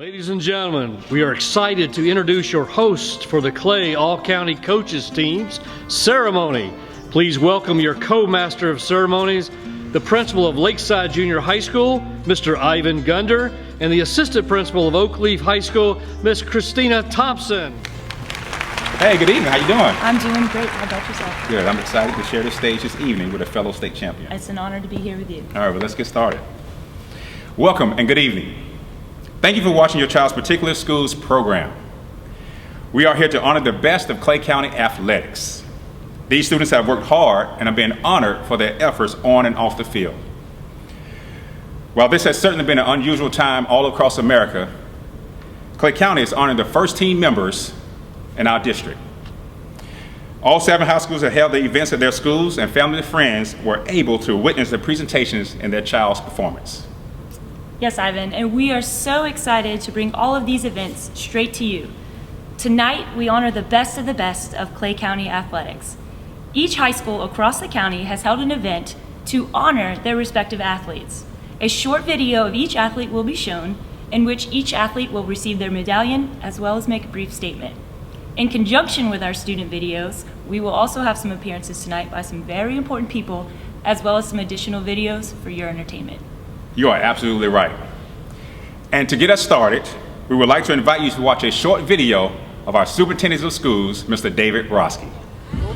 Ladies and gentlemen, we are excited to introduce your host for the Clay All-County Coaches Team's ceremony. Please welcome your co-master of ceremonies, the principal of Lakeside Junior High School, Mr. Ivan Gunder, and the assistant principal of Oakleaf High School, Miss Christina Thompson. Hey, good evening. How you doing? I'm doing great. How about yourself? Good. I'm excited to share the stage this evening with a fellow state champion. It's an honor to be here with you. All right, well, let's get started. Welcome and good evening. Thank you for watching your child's particular school's program. We are here to honor the best of Clay County athletics. These students have worked hard and are being honored for their efforts on and off the field. While this has certainly been an unusual time all across America, Clay County is honoring the first team members in our district. All 7 high schools have held the events at their schools, and family and friends were able to witness the presentations in their child's performance. Yes, Ivan, and we are so excited to bring all of these events straight to you. Tonight, we honor the best of Clay County athletics. Each high school across the county has held an event to honor their respective athletes. A short video of each athlete will be shown, in which each athlete will receive their medallion as well as make a brief statement. In conjunction with our student videos, we will also have some appearances tonight by some very important people, as well as some additional videos for your entertainment. You are absolutely right. And to get us started, we would like to invite you to watch a short video of our superintendent of schools, Mr. David Broski.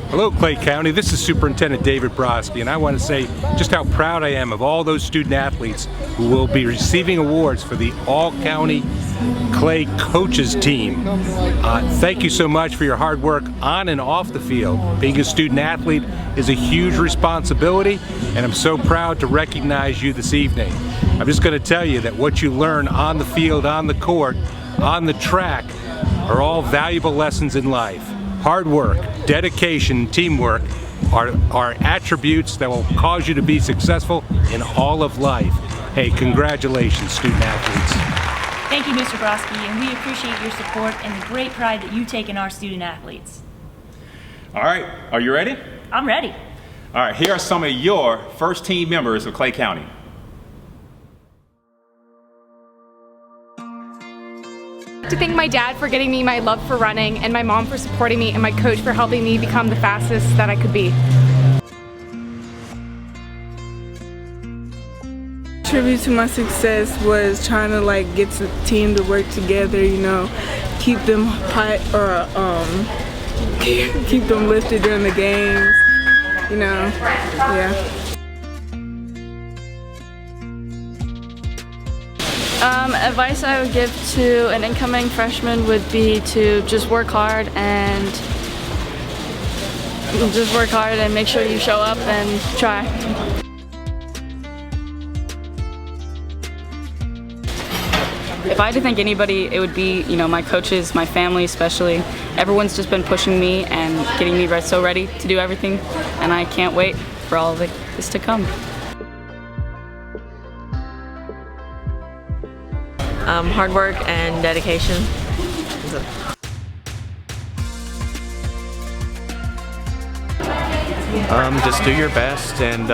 Hello, Clay County. This is Superintendent David Broski, and I want to say just how proud I am of all those student athletes who will be receiving awards for the All-County Clay Coaches Team. Thank you so much for your hard work on and off the field. Being a student athlete is a huge responsibility, and I'm so proud to recognize you this evening. I'm just going to tell you that what you learn on the field, on the court, on the track are all valuable lessons in life. Hard work, dedication, teamwork are attributes that will cause you to be successful in all of life. Hey, congratulations, student athletes. Thank you, Mr. Broski, and we appreciate your support and the great pride that you take in our student athletes. All right, are you ready? I'm ready. All right, here are some of your first team members of Clay County. To thank my dad for getting me my love for running, and my mom for supporting me, and my coach for helping me become the fastest that I could be. Tribute to my success was trying to get the team to work together, keep them keep them lifted during the games, yeah. Advice I would give to an incoming freshman would be to just work hard and make sure you show up and try. If I had to thank anybody, it would be, my coaches, my family especially. Everyone's just been pushing me and getting me so ready to do everything, and I can't wait for all of this to come. Hard work and dedication. Just do your best and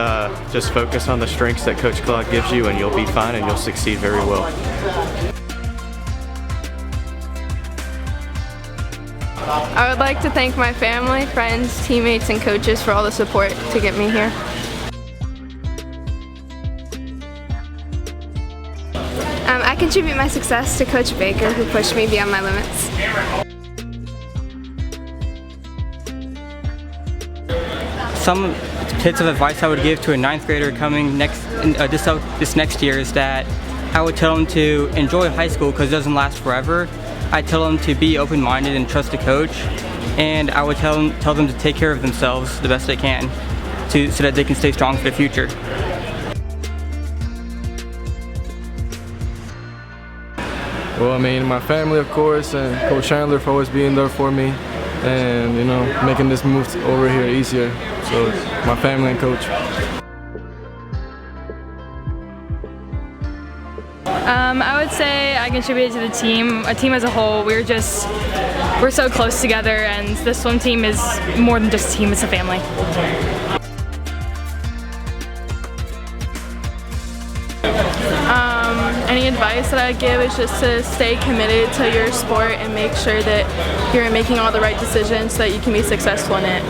just focus on the strengths that Coach Claude gives you, and you'll be fine and you'll succeed very well. I would like to thank my family, friends, teammates, and coaches for all the support to get me here. I contribute my success to Coach Baker, who pushed me beyond my limits. Some bits of advice I would give to a 9th grader coming this next year is that I would tell them to enjoy high school because it doesn't last forever. I tell them to be open-minded and trust a coach, and I would tell them to take care of themselves the best they can so that they can stay strong for the future. Well, my family, of course, and Coach Chandler for always being there for me and, making this move over here easier. So, my family and Coach. I would say I contributed to the team, a team as a whole. We're so close together, and the swim team is more than just a team, it's a family. only advice that I give is just to stay committed to your sport and make sure that you're making all the right decisions so that you can be successful in it.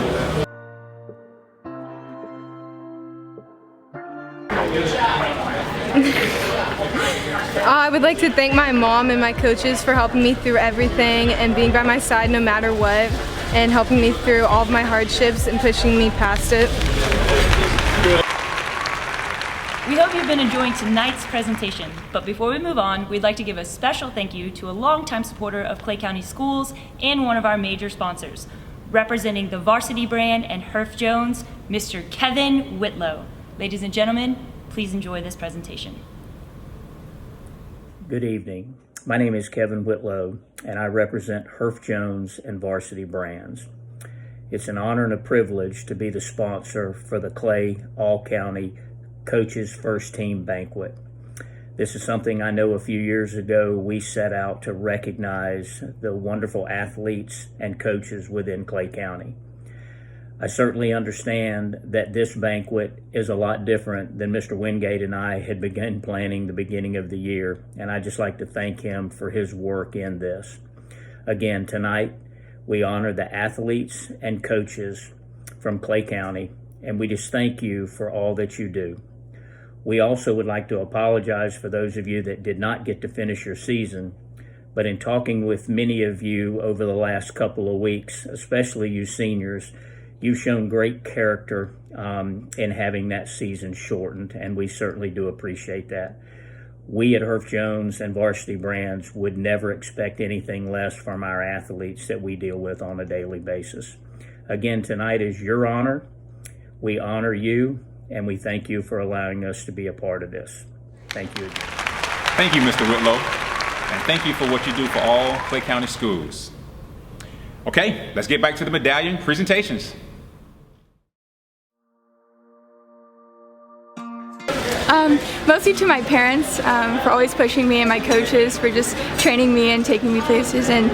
I would like to thank my mom and my coaches for helping me through everything and being by my side no matter what, and helping me through all of my hardships and pushing me past it. We hope you've been enjoying tonight's presentation, but before we move on, we'd like to give a special thank you to a longtime supporter of Clay County Schools and one of our major sponsors. Representing the Varsity brand and Herff Jones, Mr. Kevin Whitlow. Ladies and gentlemen, please enjoy this presentation. Good evening. My name is Kevin Whitlow, and I represent Herff Jones and Varsity Brands. It's an honor and a privilege to be the sponsor for the Clay All-County Coaches First Team Banquet. This is something I know a few years ago we set out to recognize the wonderful athletes and coaches within Clay County. I certainly understand that this banquet is a lot different than Mr. Wingate and I had begun planning the beginning of the year, and I'd just like to thank him for his work in this. Again, tonight we honor the athletes and coaches from Clay County, and we just thank you for all that you do. We also would like to apologize for those of you that did not get to finish your season, but in talking with many of you over the last couple of weeks, especially you seniors, you've shown great character in having that season shortened, and we certainly do appreciate that. We at Herff Jones and Varsity Brands would never expect anything less from our athletes that we deal with on a daily basis. Again, tonight is your honor. We honor you, and we thank you for allowing us to be a part of this. Thank you again. Thank you, Mr. Whitlow, and thank you for what you do for all Clay County schools. Okay, let's get back to the medallion presentations. Mostly to my parents for always pushing me, and my coaches for just training me and taking me places, and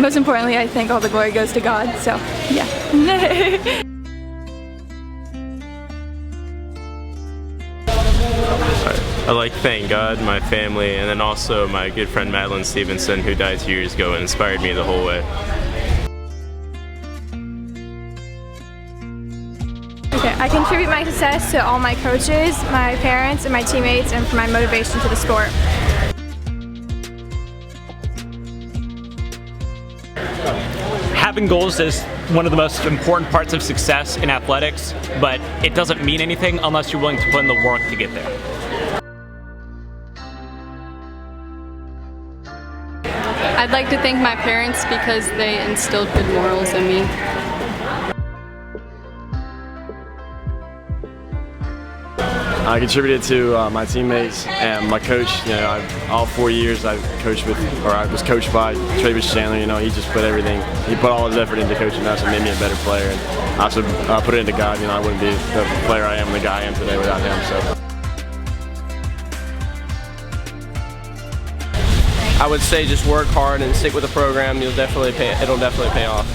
most importantly, I think all the glory goes to God, so yeah. I'd like to thank God, my family, and then also my good friend Madeline Stevenson, who died 2 years ago and inspired me the whole way. I contribute my success to all my coaches, my parents, and my teammates, and for my motivation to the sport. Having goals is one of the most important parts of success in athletics, but it doesn't mean anything unless you're willing to put in the work to get there. I'd like to thank my parents because they instilled good morals in me. I contributed to my teammates and my coach. You know, all 4 years I was coached by Travis Chandler. You know, he just put everything. He put all his effort into coaching us and made me a better player. And I also put it into God. You know, I wouldn't be the player I am and the guy I am today without him. So. I would say just work hard and stick with the program. It'll definitely pay off.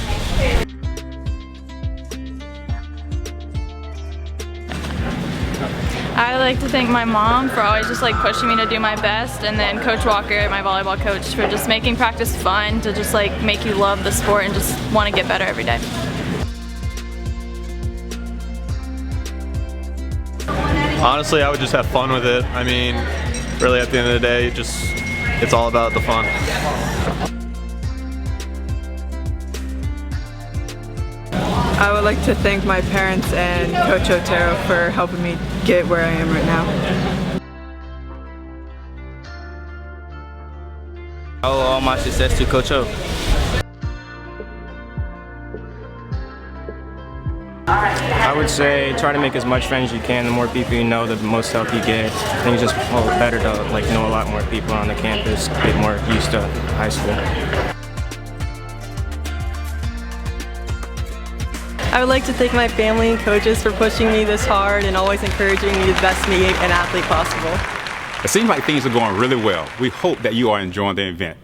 I would like to thank my mom for always just pushing me to do my best, and then Coach Walker, my volleyball coach, for just making practice fun, to just make you love the sport and just want to get better every day. Honestly, I would just have fun with it. I mean, really at the end of the day, it's all about the fun. I would like to thank my parents and Coach Otero for helping me get where I am right now. I owe all my success to Coach O. I would say try to make as much friends as you can. The more people you know, the most help you get. I think it's just better to know a lot more people on the campus, get more used to high school. I would like to thank my family and coaches for pushing me this hard and always encouraging me to best me an athlete possible. It seems like things are going really well. We hope that you are enjoying the event.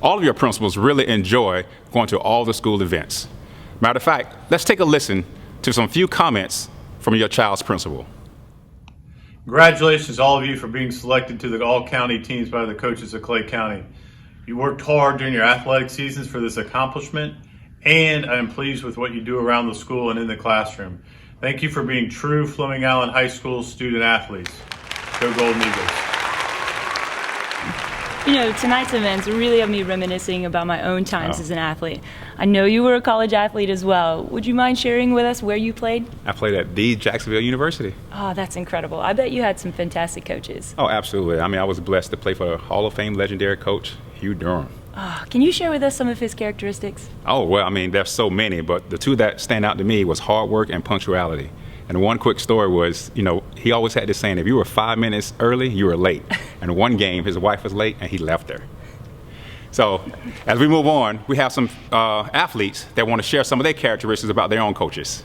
All of your principals really enjoy going to all the school events. Matter of fact, let's take a listen to some few comments from your child's principal. Congratulations to all of you for being selected to the all-county teams by the coaches of Clay County. You worked hard during your athletic seasons for this accomplishment, and I am pleased with what you do around the school and in the classroom. Thank you for being true Fleming Allen High School student athletes. Go Golden Eagles. You know, tonight's events really have me reminiscing about my own times as an athlete. I know you were a college athlete as well. Would you mind sharing with us where you played? I played at the Jacksonville University. Oh, that's incredible. I bet you had some fantastic coaches. Oh, absolutely. I mean, I was blessed to play for the Hall of Fame legendary coach, Hugh Durham. Oh, can you share with us some of his characteristics? Oh, well, I mean, there's so many, but the two that stand out to me was hard work and punctuality. And one quick story was, you know, he always had this saying, if you were 5 minutes early, you were late. And one game, his wife was late and he left her. So as we move on, we have some athletes that want to share some of their characteristics about their own coaches.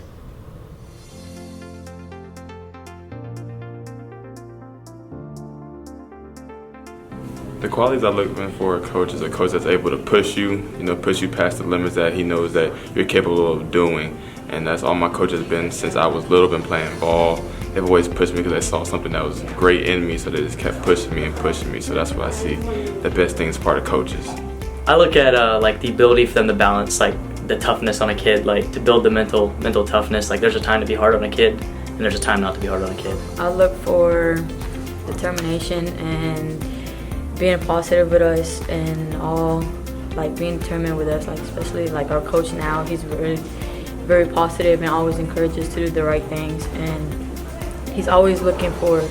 The qualities I look for a coach is a coach that's able to push you, push you past the limits that he knows that you're capable of doing. And that's all my coaches have been since I was little, been playing ball. They've always pushed me because they saw something that was great in me, so they just kept pushing me and pushing me. So that's what I see the best thing as part of coaches. I look at like the ability for them to balance like the toughness on a kid, like to build the mental toughness. Like there's a time to be hard on a kid, and there's a time not to be hard on a kid. I look for determination and being a positive with us and all, like being determined with us, like especially like our coach now, he's very positive and always encourages to do the right things, and he's always looking for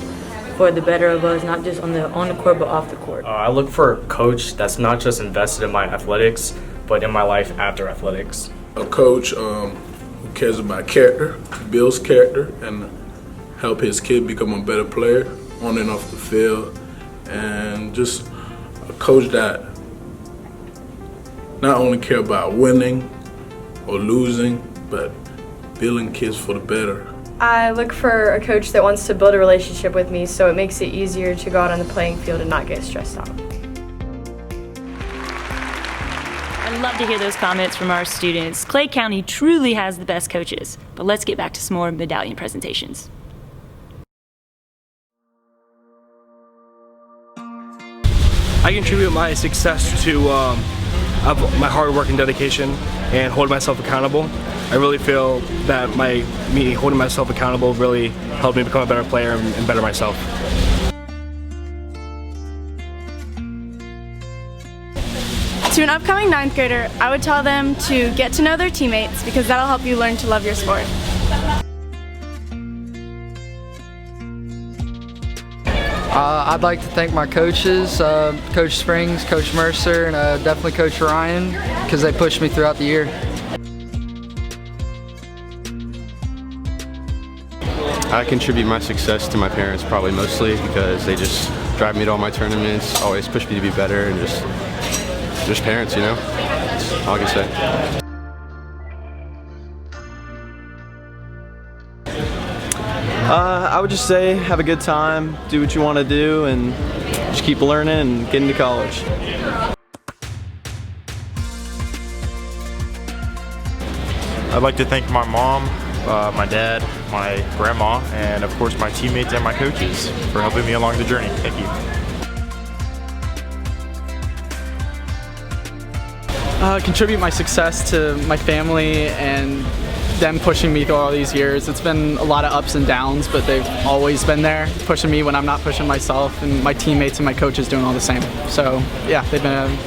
the better of us, not just on the court but off the court. I look for a coach that's not just invested in my athletics, but in my life after athletics. A coach who cares about character, builds character, and help his kid become a better player on and off the field, and just a coach that not only care about winning or losing, but building kids for the better. I look for a coach that wants to build a relationship with me, so it makes it easier to go out on the playing field and not get stressed out. I'd love to hear those comments from our students. Clay County truly has the best coaches, but let's get back to some more medallion presentations. I contribute my success to my hard work and dedication and holding myself accountable. I really feel that me holding myself accountable really helped me become a better player and better myself. To an upcoming 9th grader, I would tell them to get to know their teammates because that'll help you learn to love your sport. I'd like to thank my coaches, Coach Springs, Coach Mercer, and definitely Coach Ryan, because they pushed me throughout the year. I contribute my success to my parents probably mostly because they just drive me to all my tournaments, always push me to be better, and just parents, you know? That's all I can say. I would just say have a good time, do what you want to do, and just keep learning and get into college. I'd like to thank my mom, my dad, my grandma, and of course my teammates and my coaches for helping me along the journey. Thank you. Contribute my success to my family and them pushing me through all these years. It's been a lot of ups and downs, but they've always been there, pushing me when I'm not pushing myself, and my teammates and my coaches doing all the same. So yeah, they've been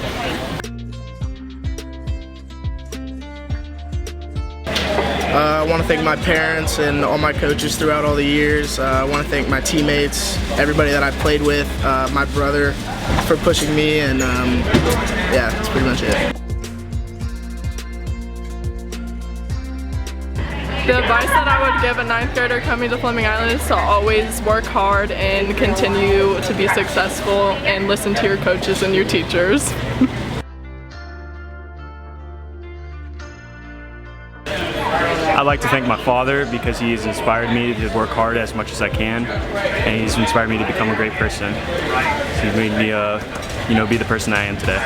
I want to thank my parents and all my coaches throughout all the years. I want to thank my teammates, everybody that I played with, my brother for pushing me, and yeah, that's pretty much it. The advice that I would give a 9th grader coming to Fleming Island is to always work hard and continue to be successful and listen to your coaches and your teachers. I'd like to thank my father because he has inspired me to work hard as much as I can, and he's inspired me to become a great person. He's made me, be the person I am today.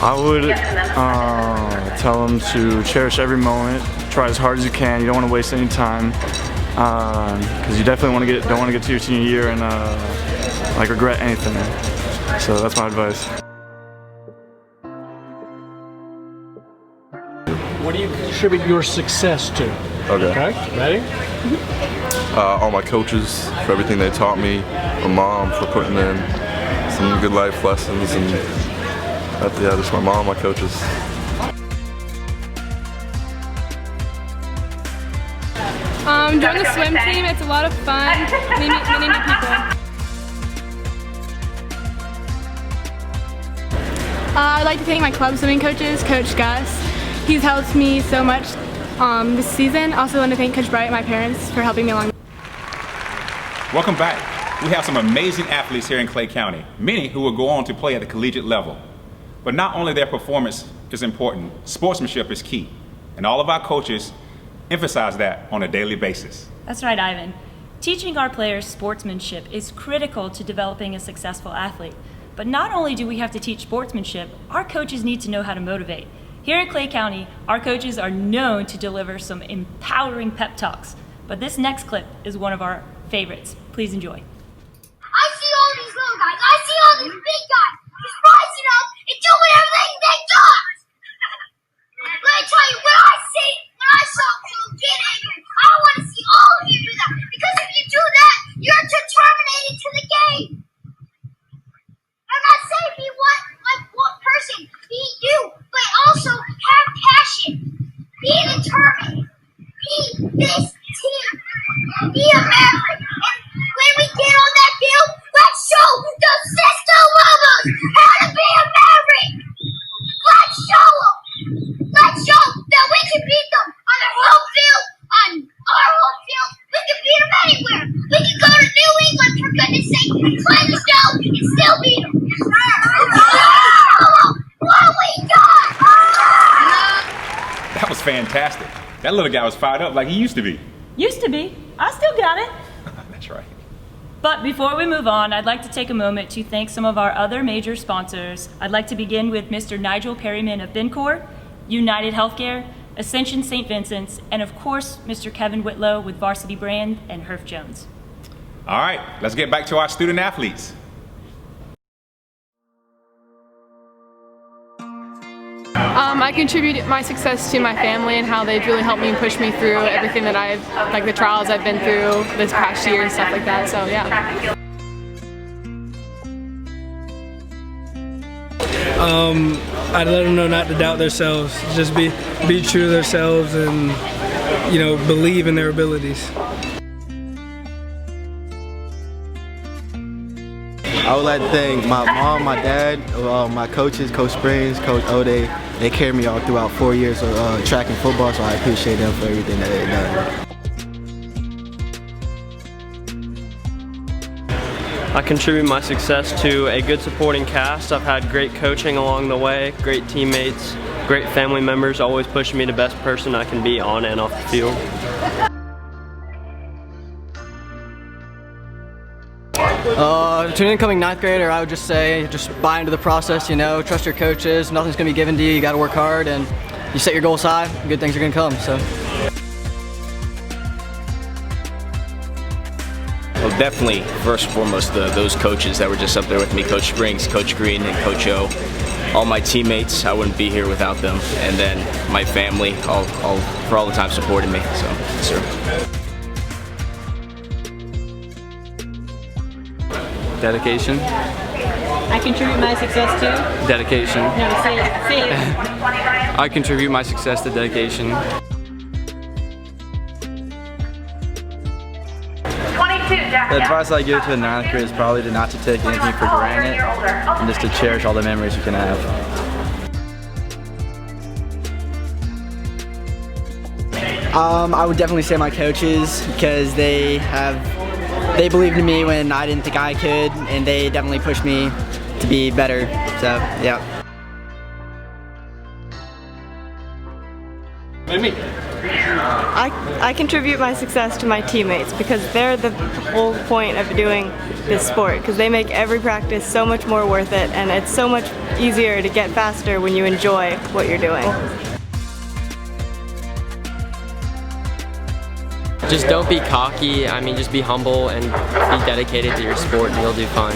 I would tell them to cherish every moment, try as hard as you can. You don't want to waste any time because you definitely don't want to get to your senior year and like regret anything. So that's my advice. What do you contribute your success to? Okay. Ready? All my coaches for everything they taught me, my mom for putting in some good life lessons, and yeah, just my mom, my coaches. Join the swim team. It's a lot of fun. Meeting new people. I'd like to thank my club swimming coaches, Coach Gus. He's helped me so much this season. Also want to thank Coach Bright and my parents for helping me along. Welcome back. We have some amazing athletes here in Clay County, many who will go on to play at the collegiate level. But not only their performance is important, sportsmanship is key. And all of our coaches emphasize that on a daily basis. That's right, Ivan. Teaching our players sportsmanship is critical to developing a successful athlete. But not only do we have to teach sportsmanship, our coaches need to know how to motivate. Here in Clay County, our coaches are known to deliver some empowering pep talks. But this next clip is one of our favorites. Please enjoy. I see all these little guys. I see all these big guys just rising up and doing everything they do. Let me tell you, when I saw people get angry, I want to see all of you do that. Because if you do that, you're determined to the game. I'm not saying be one person, be you, but also have passion. Be determined. Be this team. Be a maverick. And when we get on that field, let's show the Cisco Lobos how to be a maverick. Let's show them. Let's show that we can beat them on their home field, on our home field. We can beat them anywhere. We can go to New England, for goodness sake, climb the snow, and still beat them. What we got? That was fantastic. That little guy was fired up like he used to be. Used to be. I still got it. That's right. But before we move on, I'd like to take a moment to thank some of our other major sponsors. I'd like to begin with Mr. Nigel Perryman of Bencor, United Healthcare, Ascension St. Vincent's, and of course, Mr. Kevin Whitlow with Varsity Brand and Herff Jones. All right, let's get back to our student athletes. I contribute my success to my family and how they've really helped me and pushed me through everything that like the trials I've been through this past year and stuff like that, so yeah. I'd let them know not to doubt themselves, just be true to themselves and, believe in their abilities. I would like to thank my mom, my dad, my coaches, Coach Springs, Coach Ode. They carried me all throughout 4 years of track and football, so I appreciate them for everything that they've done. I contribute my success to a good supporting cast. I've had great coaching along the way, great teammates, great family members, always pushing me the best person I can be on and off the field. To an incoming 9th grader, I would just say, just buy into the process, trust your coaches, nothing's going to be given to you, you got to work hard, and you set your goals high, good things are going to come, so. Well, definitely, first and foremost, those coaches that were just up there with me, Coach Springs, Coach Green, and Coach O. All my teammates, I wouldn't be here without them, and then my family, for all the time supporting me, so, yes, sir. Dedication. I contribute my success to? Dedication. No, say it. I contribute my success to dedication. The advice I give to the 9th grade is probably not to take anything for granted and just to cherish all the memories you can have. I would definitely say my coaches, because they believed in me when I didn't think I could, and they definitely pushed me to be better, so yeah. I contribute my success to my teammates because they're the whole point of doing this sport, because they make every practice so much more worth it, and it's so much easier to get faster when you enjoy what you're doing. Just don't be cocky. I mean, just be humble and be dedicated to your sport and you'll do fine.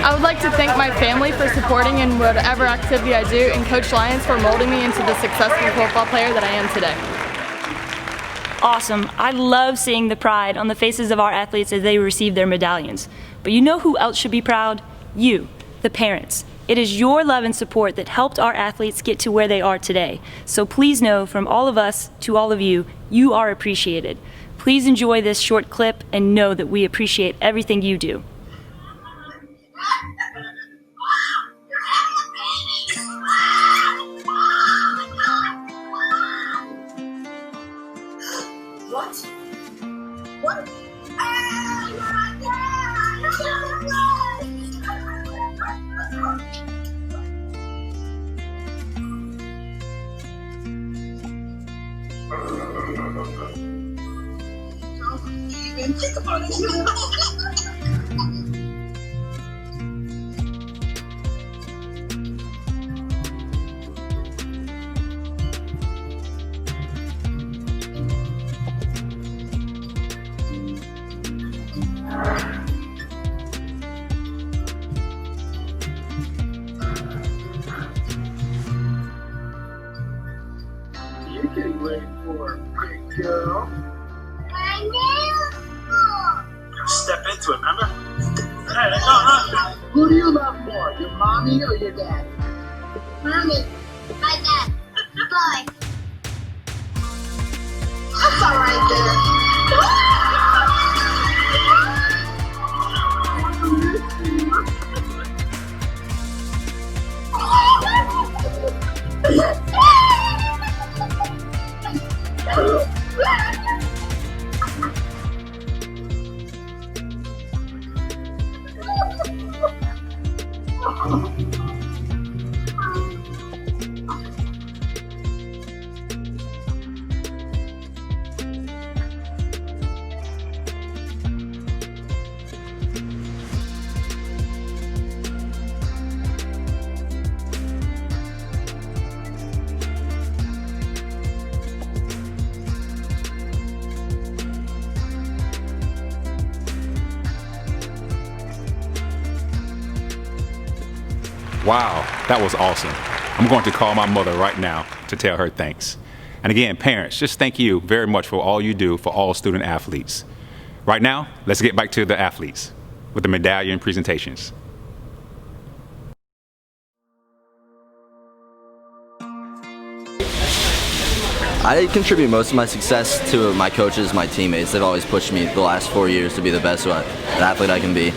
I would like to thank my family for supporting in whatever activity I do, and Coach Lyons for molding me into the successful football player that I am today. Awesome. I love seeing the pride on the faces of our athletes as they receive their medallions. But you know who else should be proud? You, the parents. It is your love and support that helped our athletes get to where they are today. So please know, from all of us to all of you, you are appreciated. Please enjoy this short clip and know that we appreciate everything you do. What? What? Don't even think about it. You're getting ready for a big girl. Step into it, remember? Hey, no. Who do you love more, your mommy or your dad? Mommy. My dad. Boy. That's all right Wow, that was awesome. I'm going to call my mother right now to tell her thanks. And again, parents, just thank you very much for all you do for all student athletes. Right now, let's get back to the athletes with the medallion presentations. I contribute most of my success to my coaches, my teammates. They've always pushed me the last 4 years to be the best athlete I can be.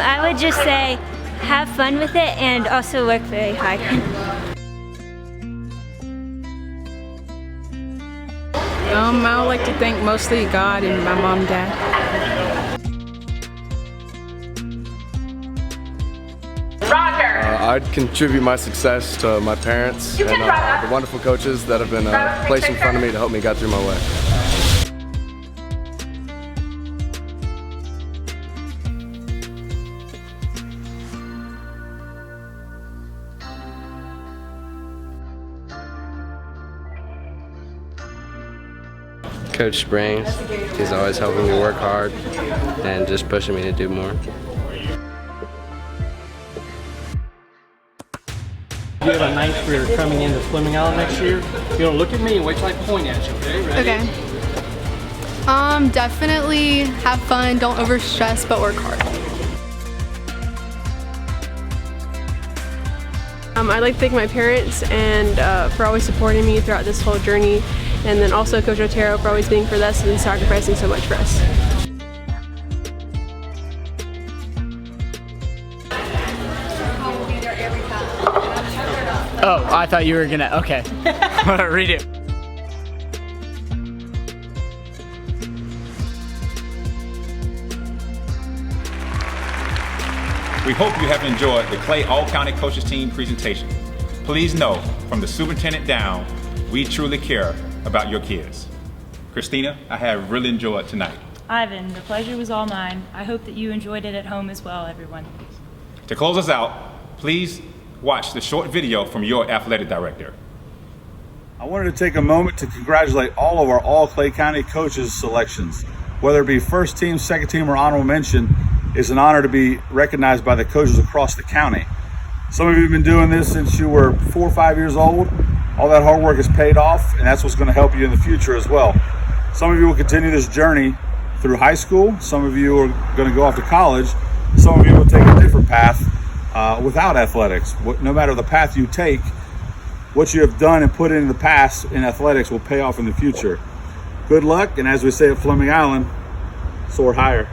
I would just say have fun with it and also work very hard. I would like to thank mostly God and my mom and dad. I'd contribute my success to my parents and the wonderful coaches that have been placed in front of me to help me get through my way. Coach Springs, he's always helping me work hard and just pushing me to do more. You have a ninth grader coming into Fleming next year. You're gonna look at me and wait till I point at you, okay? Ready? Okay. Definitely have fun, don't overstress, but work hard. I'd like to thank my parents and for always supporting me throughout this whole journey, and then also Coach Otero for always being for us and sacrificing so much for us. Oh, I thought you were gonna, okay. Read it. We hope you have enjoyed the Clay All-County Coaches Team presentation. Please know, from the superintendent down, we truly care about your kids. Christina, I have really enjoyed tonight. Ivan, the pleasure was all mine. I hope that you enjoyed it at home as well, everyone. To close us out, please watch the short video from your athletic director. I wanted to take a moment to congratulate all of our All-Clay County coaches selections. Whether it be first team, second team, or honorable mention, it's an honor to be recognized by the coaches across the county. Some of you have been doing this since you were 4 or 5 years old. All that hard work has paid off, and that's what's going to help you in the future as well. Some of you will continue this journey through high school. Some of you are going to go off to college. Some of you will take a different path without athletics. No matter the path you take, what you have done and put in the past in athletics will pay off in the future. Good luck, and as we say at Fleming Island, soar higher.